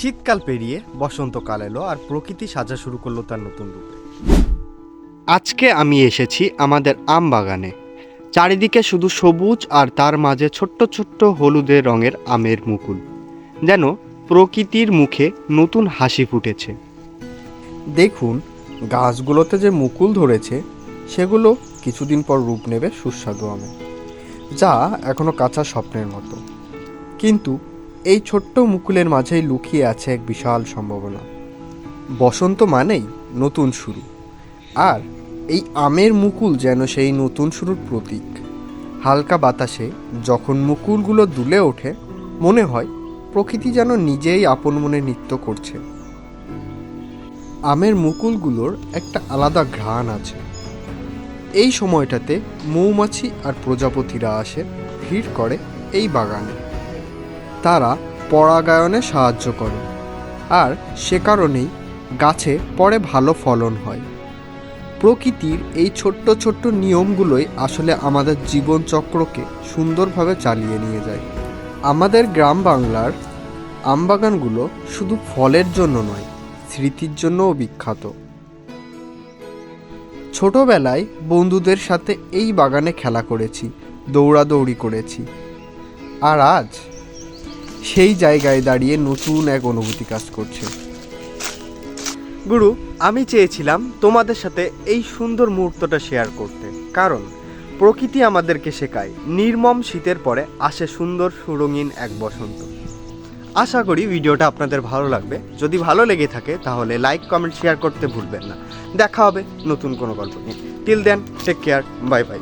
শীতকাল পেরিয়ে বসন্তকাল এলো আর প্রকৃতি সাজা শুরু করলো তার নতুন রূপে। আজকে আমি এসেছি আমাদের আম বাগানে। চারিদিকে শুধু সবুজ আর তার মাঝে ছোট্ট ছোট্ট হলুদে রঙের আমের মুকুল, যেন প্রকৃতির মুখে নতুন হাসি ফুটেছে। দেখুন, গাছগুলোতে যে মুকুল ধরেছে সেগুলো কিছুদিন পর রূপ নেবে সুস্বাদু আমে, যা এখনো কাঁচা স্বপ্নের মতো। কিন্তু এই ছোট্ট মুকুলের মাঝেই লুকিয়ে আছে এক বিশাল সম্ভাবনা। বসন্ত মানেই নতুন শুরু, আর এই আমের মুকুল যেন সেই নতুন শুরুর প্রতীক। হালকা বাতাসে যখন মুকুলগুলো দুলে ওঠে, মনে হয় প্রকৃতি যেন নিজেই আপন মনে নৃত্য করছে। আমের মুকুলগুলোর একটা আলাদা ঘ্রাণ আছে। এই সময়টাতে মৌমাছি আর প্রজাপতিরা আসে, ভিড় করে এই বাগানে। তারা পরাগায়নে সাহায্য করে, আর সে কারণেই গাছে পরে ভালো ফলন হয়। প্রকৃতির এই ছোট্ট ছোট্ট নিয়মগুলোই আসলে আমাদের জীবনচক্রকে সুন্দরভাবে চালিয়ে নিয়ে যায়। আমাদের গ্রাম বাংলার আমবাগানগুলো শুধু ফলের জন্য নয়, স্মৃতির জন্যও বিখ্যাত। ছোটবেলায় বন্ধুদের সাথে এই বাগানে খেলা করেছি, দৌড়াদৌড়ি করেছি, আর আজ সেই জায়গায় দাঁড়িয়ে নতুন এক অনুভূতি কাজ করছে। গুরু, আমি চেয়েছিলাম তোমাদের সাথে এই সুন্দর মুহূর্তটা শেয়ার করতে, কারণ প্রকৃতি আমাদেরকে শেখায় নির্মম শীতের পরে আসে সুন্দর সুরঙিন এক বসন্ত। আশা করি ভিডিওটা আপনাদের ভালো লাগবে। যদি ভালো লেগে থাকে তাহলে লাইক, কমেন্ট, শেয়ার করতে ভুলবেন না। দেখা হবে নতুন কোনো গল্প নিয়ে। Till then, take care, bye by.